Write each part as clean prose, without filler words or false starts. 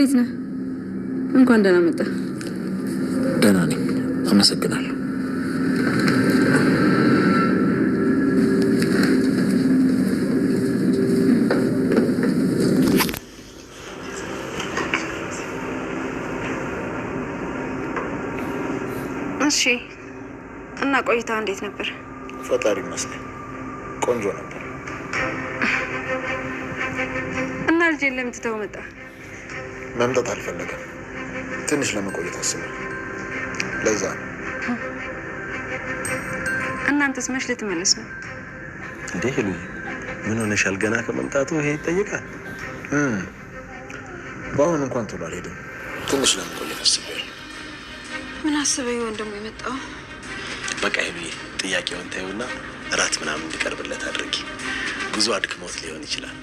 እንዴት ነህ? እንኳን ደህና መጣ። ደህና ነኝ፣ አመሰግናለሁ። እሺ፣ እና ቆይታ እንዴት ነበር? ፈጣሪ ይመስገን ቆንጆ ነበር። እና ልጄን ለምን ትተኸው መጣ? መምጣት አልፈለገም። ትንሽ ለመቆየት አስበው፣ ለዛ ነው። እናንተስ መች ልትመለስ ነው እንዴ? ሄሉዬ ምን ሆነሻል? ገና ከመምጣቱ ይሄ ይጠይቃል? በአሁኑ እንኳን ቶሎ አልሄድም። ትንሽ ለመቆየት አስቤያለሁ። ምን አስበህ ይሆን ደግሞ የመጣው? በቃ ሄሉዬ ጥያቄውን ታዩና እራት ምናምን እንዲቀርብለት አድርጊ። ጉዞ አድክሞት ሊሆን ይችላል።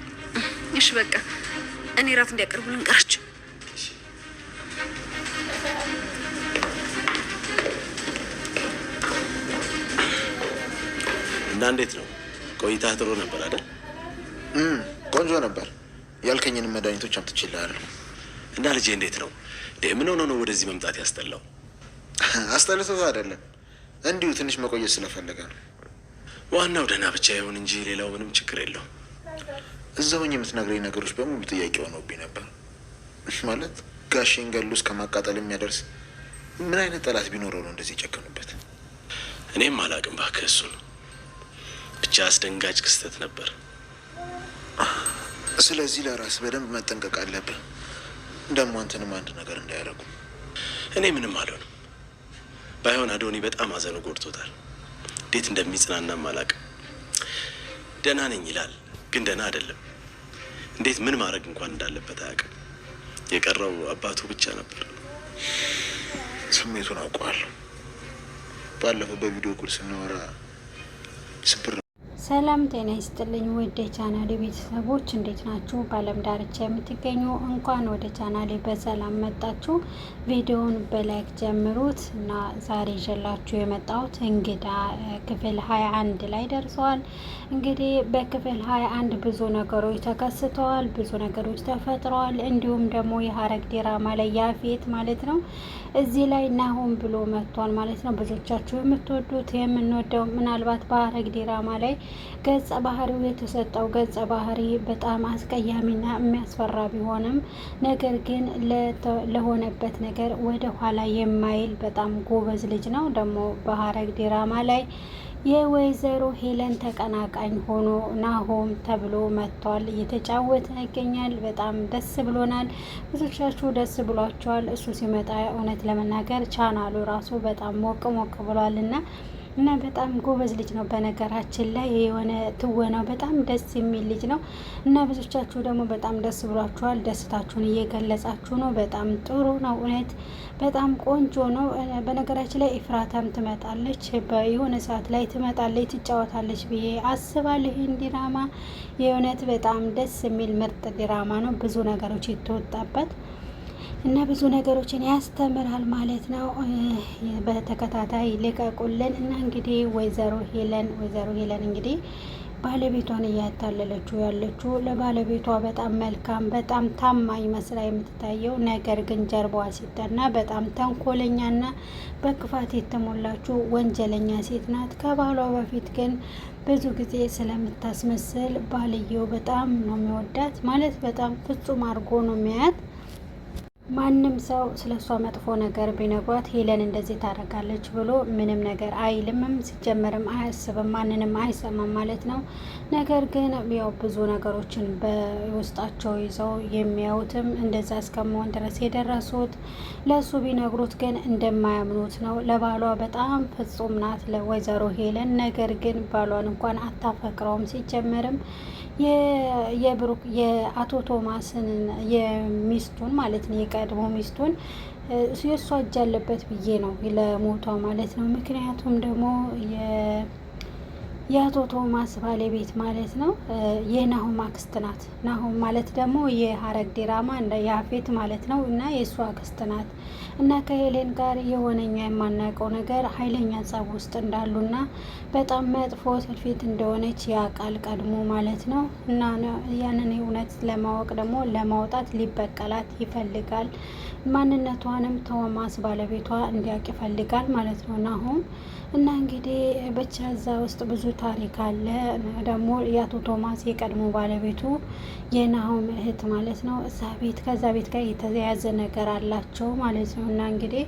እሺ በቃ እኔ እራት እንዲያቀርቡልን ቀራቸው። እና እንዴት ነው ቆይታ? ጥሩ ነበር አይደል? ቆንጆ ነበር። ያልከኝንም መድኃኒቶች አምጥቼልሃለሁ። እና ልጄ እንዴት ነው? ምን ሆኖ ነው ወደዚህ መምጣት ያስጠላው? አስጠልቶት አይደለም፣ እንዲሁ ትንሽ መቆየት ስለፈለገ ነው። ዋናው ደህና ብቻ ይሁን እንጂ ሌላው ምንም ችግር የለው። እዛውኝ የምትነግረኝ ነገሮች በሙሉ ጥያቄ ሆነውብኝ ነበር። ማለት ጋሼን ገሉ እስከ ማቃጠል የሚያደርስ ምን አይነት ጠላት ቢኖረው ነው እንደዚህ የጨከኑበት? እኔም አላቅም እባክህ። እሱ ነው ብቻ አስደንጋጭ ክስተት ነበር። ስለዚህ ለራስ በደንብ መጠንቀቅ አለብህ። ደግሞ አንተንም አንድ ነገር እንዳያደርጉ። እኔ ምንም አልሆንም። ባይሆን አዶኒ በጣም አዘኑ ጎድቶታል። እንዴት እንደሚጽናናም አላቅም። ደህና ነኝ ይላል፣ ግን ደህና አይደለም። እንዴት ምን ማድረግ እንኳን እንዳለበት አያውቅም። የቀረው አባቱ ብቻ ነበር። ስሜቱን አውቀዋለሁ። ባለፈው በቪዲዮ ኮል ስናወራ ስብር። ሰላም ጤና ይስጥልኝ ውድ የቻናሌ ቤተሰቦች እንዴት ናችሁ? በዓለም ዳርቻ የምትገኙ እንኳን ወደ ቻናሌ በሰላም መጣችሁ። ቪዲዮውን በላይክ ጀምሩት እና ዛሬ ይዤላችሁ የመጣሁት እንግዳ ክፍል 21 ላይ ደርሰዋል። እንግዲህ በክፍል 21 ብዙ ነገሮች ተከስተዋል፣ ብዙ ነገሮች ተፈጥረዋል። እንዲሁም ደግሞ የሀረግ ዲራማ ላይ ያፌት ማለት ነው እዚህ ላይ ናሆም ብሎ መጥቷል ማለት ነው። ብዙዎቻችሁ የምትወዱት የምንወደው ምናልባት በሀረግ ዲራማ ላይ ገጸ ባህሪው የተሰጠው ገጸ ባህሪ በጣም አስቀያሚና የሚያስፈራ ቢሆንም ነገር ግን ለሆነበት ነገር ወደ ኋላ የማይል በጣም ጎበዝ ልጅ ነው። ደግሞ በሀረግ ዲራማ ላይ የወይዘሮ ሄለን ተቀናቃኝ ሆኖ ናሆም ተብሎ መጥቷል። እየተጫወተ ይገኛል። በጣም ደስ ብሎናል። ብዙዎቻችሁ ደስ ብሏቸዋል። እሱ ሲመጣ እውነት ለመናገር ቻናሉ ራሱ በጣም ሞቅ ሞቅ ብሏልና እና በጣም ጎበዝ ልጅ ነው። በነገራችን ላይ የሆነ ትወናው በጣም ደስ የሚል ልጅ ነው እና ብዙዎቻችሁ ደግሞ በጣም ደስ ብሏችኋል። ደስታችሁን እየገለጻችሁ ነው። በጣም ጥሩ ነው። እውነት በጣም ቆንጆ ነው። በነገራችን ላይ ኢፍራታም ትመጣለች፣ በየሆነ ሰዓት ላይ ትመጣለች፣ ትጫወታለች ብዬ አስባለሁ። ይህን ዲራማ የእውነት በጣም ደስ የሚል ምርጥ ዲራማ ነው። ብዙ ነገሮች የተወጣበት እና ብዙ ነገሮችን ያስተምራል ማለት ነው። በተከታታይ ልቀቁልን እና እንግዲህ ወይዘሮ ሄለን እንግዲህ ባለቤቷን እያታለለችው ያለችው ለባለቤቷ በጣም መልካም በጣም ታማኝ መስላ የምትታየው ነገር ግን ጀርባዋ ሲጠና በጣም ተንኮለኛና በክፋት የተሞላችው ወንጀለኛ ሴት ናት። ከባሏ በፊት ግን ብዙ ጊዜ ስለምታስመስል ባልየው በጣም ነው የሚወዳት ማለት በጣም ፍጹም አድርጎ ነው የሚያያት። ማንም ሰው ስለሷ መጥፎ ነገር ቢነግሯት ሄለን እንደዚህ ታደርጋለች ብሎ ምንም ነገር አይልምም፣ ሲጀመርም አያስብም፣ ማንንም አይሰማም ማለት ነው። ነገር ግን ያው ብዙ ነገሮችን በውስጣቸው ይዘው የሚያዩትም እንደዛ እስከመሆን ድረስ የደረሱት ለሱ ቢነግሩት ግን እንደማያምኑት ነው። ለባሏ በጣም ፍጹም ናት ለወይዘሮ ሄለን። ነገር ግን ባሏን እንኳን አታፈቅረውም። ሲጀመርም የብሩክ የአቶ ቶማስን የሚስቱን ማለት ነው የቀድሞ ሚስቱን የእሷ እጅ አለበት ብዬ ነው ለሞቷ ማለት ነው። ምክንያቱም ደግሞ የአቶ ቶማስ ባለቤት ማለት ነው። የናሆም አክስት ናት። ናሆም ማለት ደግሞ የሀረግ ዲራማ እንደ ያፌት ማለት ነው እና የእሷ አክስት ናት እና ከሄሌን ጋር የሆነኛ የማናውቀው ነገር ኃይለኛ ጸብ ውስጥ እንዳሉና በጣም መጥፎ ስልፊት እንደሆነች ያውቃል ቀድሞ ማለት ነው እና ያንን እውነት ለማወቅ ደግሞ ለማውጣት ሊበቀላት ይፈልጋል። ማንነቷንም ቶማስ ባለቤቷ እንዲያውቅ ይፈልጋል ማለት ነው ናሆም እና እንግዲህ ብቻ እዛ ውስጥ ብዙ ታሪክ አለ። ደግሞ የአቶ ቶማስ የቀድሞ ባለቤቱ የናሆም እህት ማለት ነው እዛ ቤት ከዛ ቤት ጋር የተያያዘ ነገር አላቸው ማለት ነው እና እንግዲህ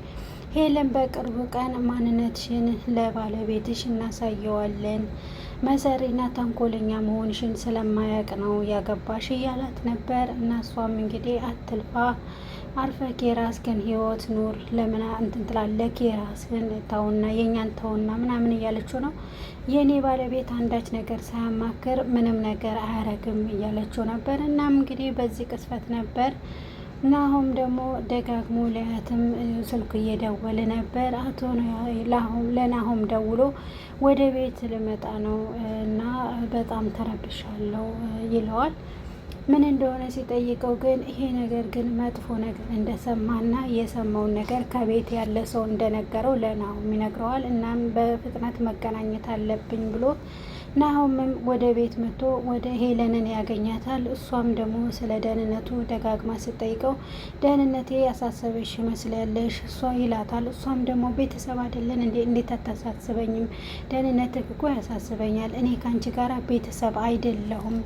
ሄለን በቅርቡ ቀን ማንነትሽን ለባለቤትሽ እናሳየዋለን፣ መሰሪና ተንኮለኛ መሆንሽን ስለማያውቅ ነው ያገባሽ እያላት ነበር እና እሷም እንግዲህ አትልፋ አርፈህ የራስህን ህይወት ኑር፣ ለምን እንትን ትላለህ? የራስህን ተውና የኛን ተውና ምናምን እያለችው ነው። የኔ ባለቤት አንዳች ነገር ሳያማክር ምንም ነገር አያረግም እያለችው ነበር። እናም እንግዲህ በዚህ ቅስፈት ነበር ናሆም ደግሞ ደጋግሞ ለያትም ስልክ እየደወለ ነበር። አቶ ለናሆም ደውሎ ወደ ቤት ልመጣ ነው እና በጣም ተረብሻለሁ ይለዋል። ምን እንደሆነ ሲጠይቀው ግን ይሄ ነገር ግን መጥፎ ነገር እንደሰማና የሰማውን ነገር ከቤት ያለ ሰው እንደነገረው ለናሆም ይነግረዋል። እናም በፍጥነት መገናኘት አለብኝ ብሎ ናሆምም ወደ ቤት መጥቶ ወደ ሄለንን ያገኛታል። እሷም ደግሞ ስለ ደህንነቱ ደጋግማ ስጠይቀው ደህንነቴ ያሳሰበሽ ይመስላለሽ እሷ ይላታል። እሷም ደግሞ ቤተሰብ አይደለን እንዴት አታሳስበኝም? ደህንነትህ እኮ ያሳስበኛል። እኔ ከአንቺ ጋር ቤተሰብ አይደለሁም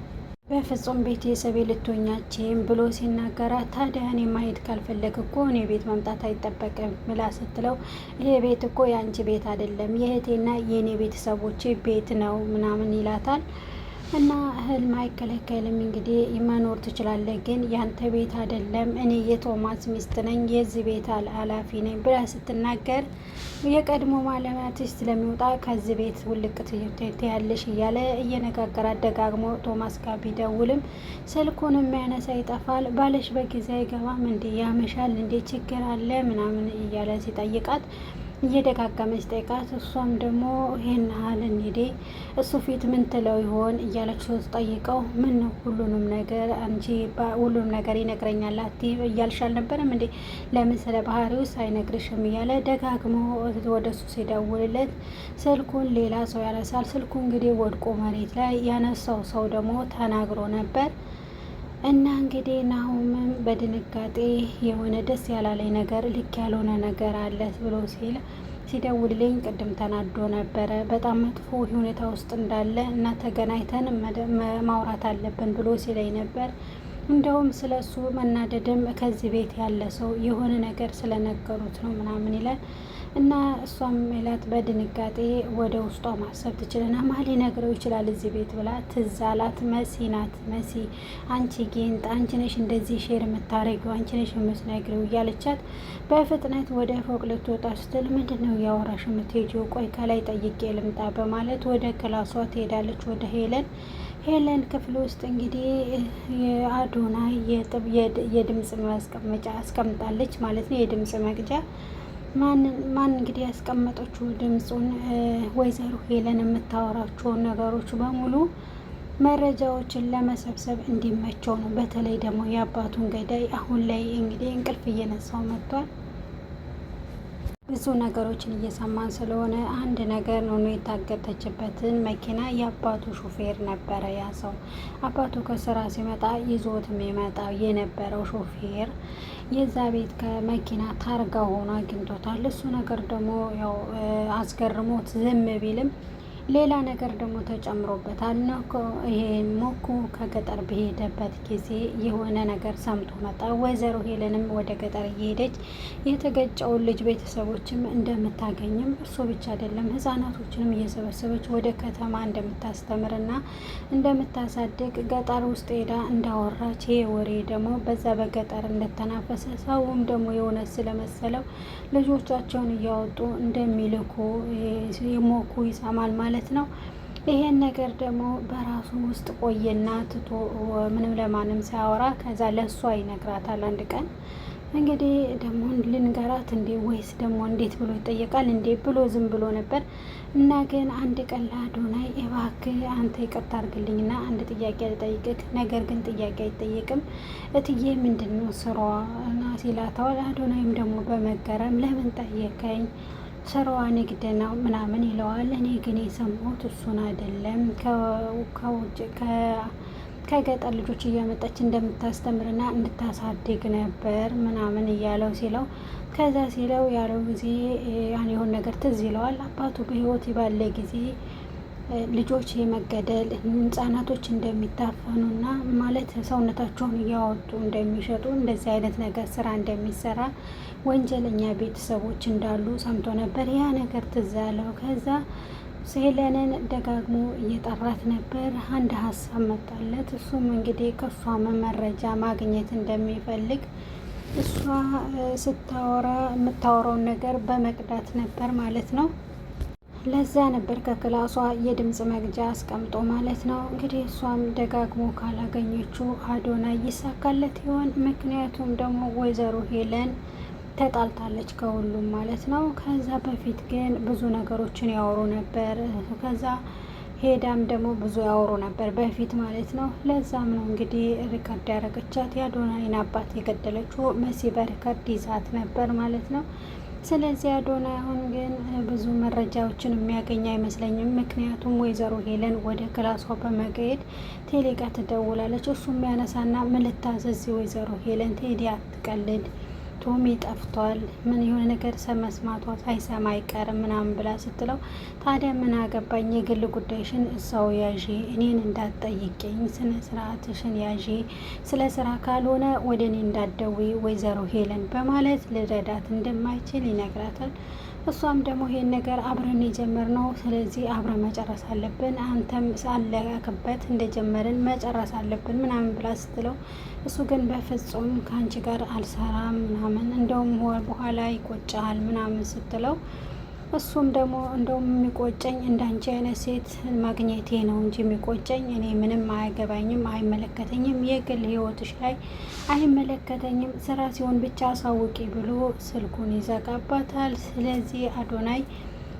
በፍጹም ቤተሰቤ ልትሆኛችም ብሎ ሲናገራት፣ ታዲያ እኔ ማሄድ ካልፈለግ እኮ እኔ ቤት መምጣት አይጠበቅም ምላ ስትለው፣ ይሄ ቤት እኮ የአንቺ ቤት አይደለም የእህቴና የእኔ ቤተሰቦቼ ቤት ነው ምናምን ይላታል። እና ህልም አይከለከልም እንግዲህ መኖር ትችላለህ፣ ግን ያንተ ቤት አይደለም፣ እኔ የቶማስ ሚስት ነኝ፣ የዚህ ቤት ኃላፊ ነኝ ብላ ስትናገር የቀድሞ ማለማትሽ ስለሚወጣ ከዚህ ቤት ውልቅ ትያለሽ እያለ እየነጋገራት ደጋግሞ ቶማስ ጋር ቢደውልም ስልኩን የሚያነሳ ይጠፋል። ባለሽ በጊዜ አይገባም እንዴ? ያመሻል እንዴ? ችግር አለ ምናምን እያለ ሲጠይቃት እየደጋገመች ጠይቃት። እሷም ደግሞ ይሄን ያህል እንሂዴ እሱ ፊት ምን ትለው ይሆን እያለች ስትጠይቀው፣ ምን ነው ሁሉንም ነገር አንቺ ሁሉንም ነገር ይነግረኛል እያልሽ አልነበረም እንዴ? ለምን ስለ ባህሪውስ አይነግርሽም? እያለ ደጋግሞ ወደ እሱ ሲደውልለት ስልኩን ሌላ ሰው ያነሳል። ስልኩ እንግዲህ ወድቆ መሬት ላይ ያነሳው ሰው ደግሞ ተናግሮ ነበር። እና እንግዲህ ናሆምም በድንጋጤ የሆነ ደስ ያላለኝ ነገር ልክ ያልሆነ ነገር አለ ብሎ ሲደውልልኝ ቅድም ተናዶ ነበረ። በጣም መጥፎ ሁኔታ ውስጥ እንዳለ እና ተገናኝተን ማውራት አለብን ብሎ ሲለኝ ነበር። እንደውም ስለ እሱ መናደድም ከዚህ ቤት ያለ ሰው የሆነ ነገር ስለነገሩት ነው ምናምን ይላል። እና እሷም ሜላት በድንጋጤ ወደ ውስጧ ማሰብ ትችልና ማን ሊነግረው ይችላል እዚህ ቤት ብላ ትዝ አላት። መሲ ናት። መሲ አንቺ ጌንጥ፣ አንቺ ነሽ እንደዚህ ሼር የምታረጊው፣ አንቺ ነሽ የምትነግሪው እያለቻት በፍጥነት ወደ ፎቅ ልትወጣ ስትል ምንድን ነው እያወራሽ የምትሄጂው? ቆይ ከላይ ጠይቄ ልምጣ በማለት ወደ ክላሷ ትሄዳለች። ወደ ሄለን ክፍል ውስጥ እንግዲህ የአዶናይ የድምጽ ማስቀመጫ አስቀምጣለች ማለት ነው። የድምጽ መቅጃ ማን እንግዲህ ያስቀመጠችው ድምፁን ወይዘሮ ሄለን የምታወራቸውን ነገሮች በሙሉ መረጃዎችን ለመሰብሰብ እንዲመቸው ነው። በተለይ ደግሞ የአባቱን ገዳይ አሁን ላይ እንግዲህ እንቅልፍ እየነሳው መጥቷል። ብዙ ነገሮችን እየሰማን ስለሆነ አንድ ነገር ነው የታገተችበትን መኪና የአባቱ ሹፌር ነበረ። ያ ሰው አባቱ ከስራ ሲመጣ ይዞት የሚመጣው የነበረው ሹፌር የዛ ቤት ከመኪና ታርጋ ሆኖ አግኝቶታል። እሱ ነገር ደግሞ ያው አስገርሞት ዝም ቢልም ሌላ ነገር ደግሞ ተጨምሮበታል። ይሄ ሞኩ ከገጠር በሄደበት ጊዜ የሆነ ነገር ሰምቶ መጣ። ወይዘሮ ሄለንም ወደ ገጠር እየሄደች የተገጨውን ልጅ ቤተሰቦችም እንደምታገኝም እሱ ብቻ አይደለም ህጻናቶችንም እየሰበሰበች ወደ ከተማ እንደምታስተምርና እንደምታሳድግ ገጠር ውስጥ ሄዳ እንዳወራች ይሄ ወሬ ደግሞ በዛ በገጠር እንደተናፈሰ ሰውም ደግሞ የሆነ ስለመሰለው ልጆቻቸውን እያወጡ እንደሚልኩ ሞኩ ይሰማል ማለት ነው። ይሄን ነገር ደግሞ በራሱ ውስጥ ቆየና ትቶ ምንም ለማንም ሳያወራ ከዛ ለሷ ይነግራታል። አንድ ቀን እንግዲህ ደግሞ ልንገራት እንዴ ወይስ ደግሞ እንዴት ብሎ ይጠየቃል እንዴ ብሎ ዝም ብሎ ነበር። እና ግን አንድ ቀን ለአዶናይ እባክህ አንተ ይቅርታ አድርግልኝና አንድ ጥያቄ ልጠይቅህ፣ ነገር ግን ጥያቄ አይጠየቅም እትዬ ምንድን ነው ስራዋ እና ሲላተዋል። አዶናይም ደግሞ በመገረም ለምን ጠየቀኝ ስራዋ ንግድ ነው ምናምን ይለዋል። እኔ ግን የሰማሁት እሱን አይደለም ከገጠር ልጆች እያመጣች እንደምታስተምርና እንድታሳድግ ነበር ምናምን እያለው ሲለው ከዛ ሲለው ያለው ጊዜ ያን የሆነ ነገር ትዝ ይለዋል። አባቱ በህይወት ባለ ጊዜ ልጆች የመገደል ህጻናቶች እንደሚታፈኑና ማለት ሰውነታቸውን እያወጡ እንደሚሸጡ እንደዚህ አይነት ነገር ስራ እንደሚሰራ ወንጀለኛ ቤተሰቦች እንዳሉ ሰምቶ ነበር። ያ ነገር ትዝ ያለው ከዛ ሄለንን ደጋግሞ እየጠራት ነበር። አንድ ሀሳብ መጣለት። እሱም እንግዲህ ከእሷ መረጃ ማግኘት እንደሚፈልግ እሷ ስታወራ የምታወራውን ነገር በመቅዳት ነበር ማለት ነው። ለዛ ነበር ከክላሷ የድምፅ መግጃ አስቀምጦ ማለት ነው። እንግዲህ እሷም ደጋግሞ ካላገኘችው አዶናይ ይሳካለት ይሆን? ምክንያቱም ደግሞ ወይዘሮ ሄለን ተጣልታለች ከሁሉም ማለት ነው። ከዛ በፊት ግን ብዙ ነገሮችን ያወሩ ነበር። ከዛ ሄዳም ደግሞ ብዙ ያወሩ ነበር በፊት ማለት ነው። ለዛም ነው እንግዲህ ሪከርድ ያደረገቻት። የአዶናይን አባት የገደለችው መሲ በሪከርድ ይዛት ነበር ማለት ነው። ስለዚህ አዶናይ አሁን ግን ብዙ መረጃዎችን የሚያገኝ አይመስለኝም። ምክንያቱም ወይዘሮ ሄለን ወደ ክላሷ በመገሄድ ቴሌ ጋ ትደውላለች። እሱም ያነሳና ምን ልታዘዝ ወይዘሮ ሄለን፣ ቴዲ አትቀልድ፣ ቶሚ ጠፍቷል፣ ምን የሆነ ነገር መስማቷ ሳይሰማ አይቀርም ምናምን ብላ ስትለው ታዲያ ምን አገባኝ፣ የግል ጉዳይሽን እዛው ያዢ፣ እኔን እንዳትጠይቂኝ፣ ስነ ስርዓትሽን ያዢ፣ ስለ ስራ ካልሆነ ወደ እኔ እንዳትደውይ ወይዘሮ ሄለን በማለት ልረዳት እንደማይችል ይነግራታል። እሷም ደግሞ ይሄን ነገር አብረን የጀመርነው ስለዚህ አብረን መጨረስ አለብን፣ አንተም ሳለያክበት እንደጀመርን መጨረስ አለብን ምናምን ብላ ስትለው እሱ ግን በፍጹም ከአንቺ ጋር አልሰራም ምናምን እንደውም በኋላ ይቆጫል ምናምን ስትለው እሱም ደግሞ እንደውም የሚቆጨኝ እንዳንቺ አይነት ሴት ማግኘቴ ነው እንጂ የሚቆጨኝ እኔ ምንም አያገባኝም፣ አይመለከተኝም፣ የግል ህይወትሽ ላይ አይመለከተኝም፣ ስራ ሲሆን ብቻ አሳውቂ ብሎ ስልኩን ይዘጋባታል። ስለዚህ አዶናይ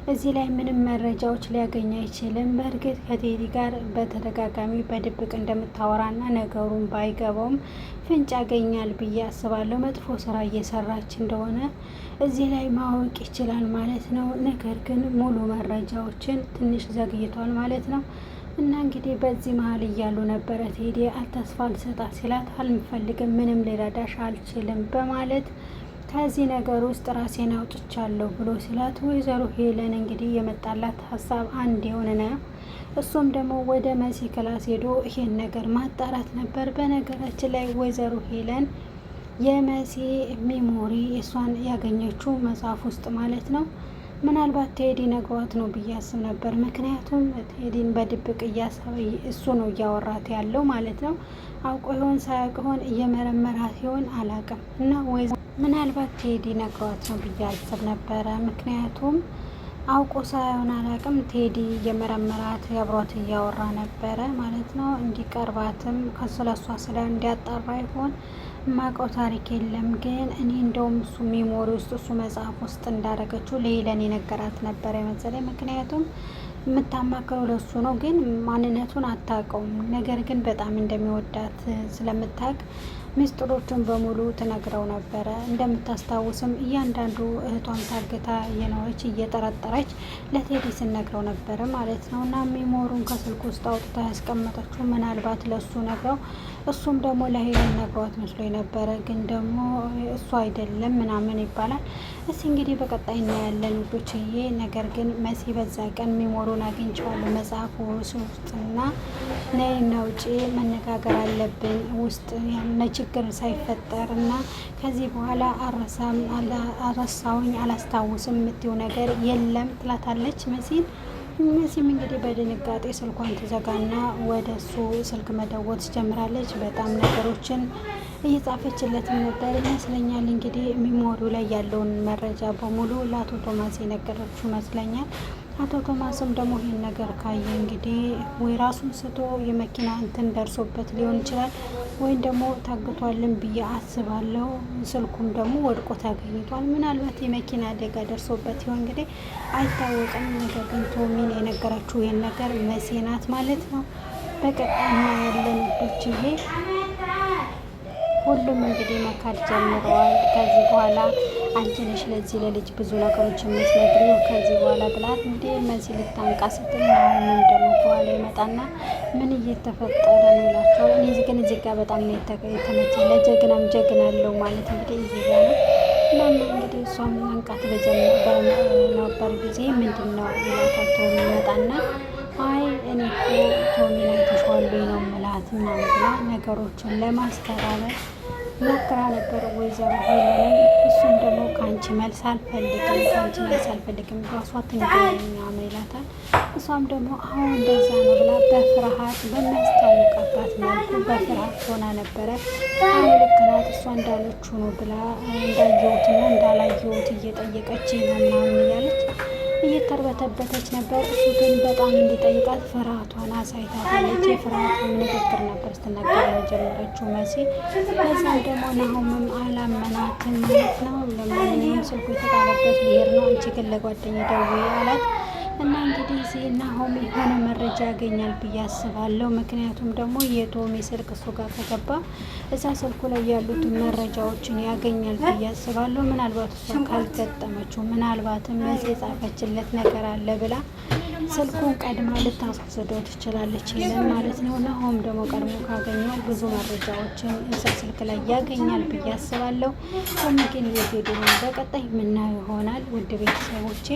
እዚህ ላይ ምንም መረጃዎች ሊያገኝ አይችልም። በእርግጥ ከቴዲ ጋር በተደጋጋሚ በድብቅ እንደምታወራና ነገሩን ባይገባውም ፍንጭ ያገኛል ብዬ አስባለሁ። መጥፎ ስራ እየሰራች እንደሆነ እዚህ ላይ ማወቅ ይችላል ማለት ነው። ነገር ግን ሙሉ መረጃዎችን ትንሽ ዘግይቷል ማለት ነው። እና እንግዲህ በዚህ መሀል እያሉ ነበረ ቴዲ አልተስፋ ልሰጣት ሲላት አልፈልግም፣ ምንም ሊረዳሽ አልችልም በማለት ከዚህ ነገር ውስጥ ራሴን አውጥቻለሁ ብሎ ሲላት ወይዘሮ ሄለን እንግዲህ የመጣላት ሀሳብ አንድ የሆነ ነው። እሱም ደግሞ ወደ መሲ ክላስ ሄዶ ይሄን ነገር ማጣራት ነበር። በነገራችን ላይ ወይዘሮ ሄለን የመሲ ሜሞሪ እሷን ያገኘችው መጽሐፍ ውስጥ ማለት ነው። ምናልባት ቴዲ ነግሯት ነው ብዬ አስብ ነበር። ምክንያቱም ቴዲን በድብቅ እሱ ነው እያወራት ያለው ማለት ነው። አውቆ ይሆን ሳያውቅ ይሆን እየመረመራት ይሆን አላውቅም። እና ምናልባት ቴዲ ነግሯት ነው ብዬ አስብ ነበረ። ምክንያቱም አውቆ ሳይሆን አላውቅም ቴዲ እየመረመራት አብሯት እያወራ ነበረ ማለት ነው። እንዲቀርባትም ከስለሷ ስለ እንዲያጣራ ይሆን ማቀው ታሪክ የለም። ግን እኔ እንደውም እሱ ሜሞሪ ውስጥ እሱ መጽሐፍ ውስጥ እንዳደረገችው ሌለን የነገራት ነበረ መሰለኝ። ምክንያቱም የምታማክረው ለሱ ነው፣ ግን ማንነቱን አታውቀውም። ነገር ግን በጣም እንደሚወዳት ስለምታውቅ ሚስጥሮቹን በሙሉ ትነግረው ነበረ። እንደምታስታውስም እያንዳንዱ እህቷን ታግታ እየኖረች እየጠረጠረች ለቴዲ ስነግረው ነበረ ማለት ነው። እና ሜሞሩን ከስልክ ውስጥ አውጥታ ያስቀመጠችው ምናልባት ለሱ ነግረው እሱም ደግሞ ለሄለን ነግሯት መስሎ ነበረ። ግን ደግሞ እሱ አይደለም ምናምን ይባላል። እስኪ እንግዲህ በቀጣይ እናያለን ልጆችዬ። ነገር ግን መሲ በዛ ቀን ሜሞሩን አግኝቼዋለሁ መጽሐፉ ውስጥና ነይና ውጪ መነጋገር አለብን ውስጥ ያነ ችግር ሳይፈጠር እና ከዚህ በኋላ አረሳውኝ አላስታውስም የምትይው ነገር የለም ትላታለች መሲን። መሲም እንግዲህ በድንጋጤ ስልኳን ትዘጋና ወደ እሱ ስልክ መደወል ትጀምራለች። በጣም ነገሮችን እየጻፈችለትም ነበር ይመስለኛል። እንግዲህ ሚሞሪው ላይ ያለውን መረጃ በሙሉ ለአቶ ቶማስ የነገረችው ይመስለኛል። አቶ ቶማስም ደግሞ ይህን ነገር ካየ እንግዲህ ወይ ራሱን ስቶ የመኪና እንትን ደርሶበት ሊሆን ይችላል፣ ወይም ደግሞ ታግቷልን ብዬ አስባለሁ። ስልኩም ደግሞ ወድቆ ተገኝቷል። ምናልባት የመኪና አደጋ ደርሶበት ይሆን እንግዲህ አይታወቅም። ነገር ግን ቶሚን የነገረችው ይህን ነገር መሲ ናት ማለት ነው። በቀጣይ እናያለን ውዶችዬ። ሁሉም እንግዲህ መካድ ጀምረዋል። ከዚህ በኋላ አንቺ ነሽ ለዚህ ለልጅ ብዙ ነገሮች የምትነግሪው ከዚህ በኋላ ብላት እንግዲህ መሲ ልታንቃ ስትል አሁንም ደግሞ በኋላ ይመጣና ምን እየተፈጠረ ነው ይላቸዋል። እኔ ግን እዚህ ጋር በጣም ነው የተመቸኝ። ለጀግናም ጀግና አለው ማለት እንግዲህ እዚህ ጋር ነው። እናም እንግዲህ እሷም መንቃት በነበር ጊዜ ምንድን ነው ይላታል። ቶሚ ይመጣና አይ እኔ እኮ ቶሚን አይተሽዋለሁ ነው የምላት ምናምን ብላ ነገሮችን ለማስተባበር ሞክራ ነበር ወይዘሮ ሄለን። እሱም ደግሞ ከአንቺ መልስ አልፈልግም ራሷ ትንገረኝ ምናምን ይላታል። እሷም ደግሞ አሁን እንደዛ ነው ብላ በፍርሃት በሚያስታውቃባት መልኩ በፍርሃት ሆና ነበረ። አሁን ልክ ናት እሷ እንዳለችው ነው ብላ እንዳየሁትና እንዳላየሁት እየጠየቀች ነው ምናምን እያለች እየተርበተበተች ነበር። እሱ ግን በጣም እንዲጠይቃት ፍርሃቷን አሳይታለች። የፍርሃት ንግግር ነበር ስትናገር የጀመረችው መሲ። በዛም ደግሞ ናሆምም አላመናትም ማለት ነው። ለማንኛውም ስልኩ የተጣለበት ሊሄድ ነው፣ አንቺ ግን ለጓደኛ ደውዪ አላት። እና እንግዲህ እዚህ ናሆም የሆነ መረጃ ያገኛል ብዬ አስባለሁ። ምክንያቱም ደግሞ የቶሚ ስልክ እሱ ጋር ከገባ እዛ ስልኩ ላይ ያሉትን መረጃዎችን ያገኛል ብዬ አስባለሁ። ምናልባት እሷ ካልገጠመችው ምናልባትም መሲ የጻፈችለት ነገር አለ ብላ ስልኩን ቀድማ ልታስወስደው ትችላለች ይለን ማለት ነው። ናሆም ደግሞ ቀድሞ ካገኘው ብዙ መረጃዎችን እዛ ስልክ ላይ ያገኛል ብዬ አስባለሁ። ቶሚ ግን የሄዱ በቀጣይ የምናየው ይሆናል። ውድ ቤተሰቦቼ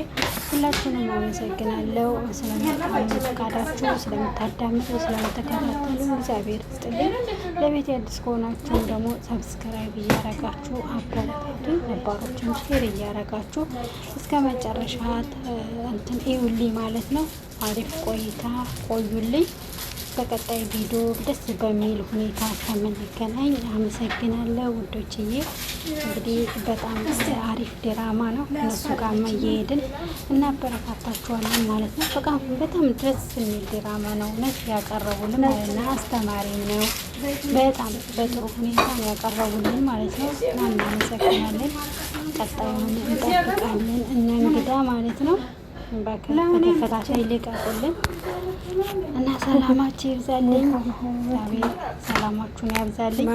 ሁላችንም አመሰግናለሁ ስለመጣችሁ ፈቃዳችሁ፣ ስለምታዳምጡ፣ ስለምትከታተሉ እግዚአብሔር ይስጥልኝ። ለቤት አዲስ ከሆናችሁ ደግሞ ሰብስክራይብ እያረጋችሁ አበረታቱ፣ ነባሮችን ሼር እያረጋችሁ እስከ መጨረሻ እንትን እዩልኝ ማለት ነው። አሪፍ ቆይታ ቆዩልኝ። በቀጣይ ቪዲዮ ደስ በሚል ሁኔታ ከምንገናኝ አመሰግናለሁ ውዶችዬ። እንግዲህ በጣም አሪፍ ድራማ ነው። እነሱ ጋር እየሄድን እናበረታታችኋለን ማለት ነው። በጣም ደስ የሚል ድራማ ነው እውነት ያቀረቡልን ማለት ነው። አስተማሪም ነው። በጣም በጥሩ ሁኔታ ያቀረቡልን ማለት ነው። እናመሰግናለን። ቀጣዩን እንጠብቃለን እነ እንግዳ ማለት ነው። በተከታታይ ልቀቁልን እና ሰላማችሁ ይብዛልኝ። ሰላማችሁን ያብዛልኝ።